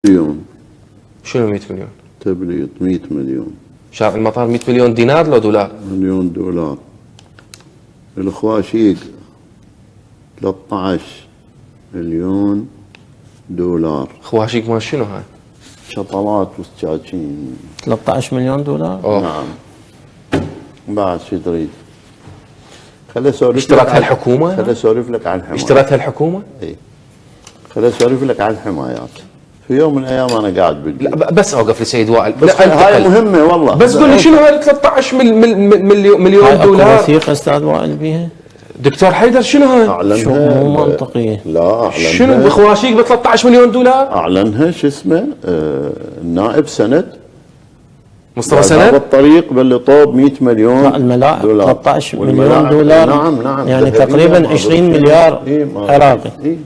مليون. شنو 100 مليون؟ تبليط 100 مليون. شارع المطار 100 مليون دينار لو دولار؟ مليون دولار. الخواشيق 13 مليون دولار. خواشيق مال شنو هاي؟ شطلات وسكاكين. 13 مليون دولار؟ أوه. نعم. بعد شو تريد؟ خلي اسولف لك اشترتها الحكومة؟ خلي اسولف لك عن الحمايات. اشترتها الحكومة؟ اي. خلي اسولف لك عن الحمايات. في يوم من الايام انا قاعد بالبيت. لا بس اوقف لي سيد وائل. بس هاي مهمة والله. بس قول لي شنو هاي 13 مليون هاي اكو دولار؟ وثيقة استاذ وائل بيها؟ دكتور حيدر شنو هاي؟ اعلنها شو مو منطقية. لا اعلنها. شنو بخواشيق ب 13 مليون دولار؟ اعلنها شو اسمه النائب سند مصطفى سند؟ هذا الطريق باللي طوب 100 مليون لا الملاعب دولار. 13 مليون والملاعب دولار. نعم يعني ذهبية تقريبا ما 20 أظن. مليار إيه ما عراقي. أظن. إيه.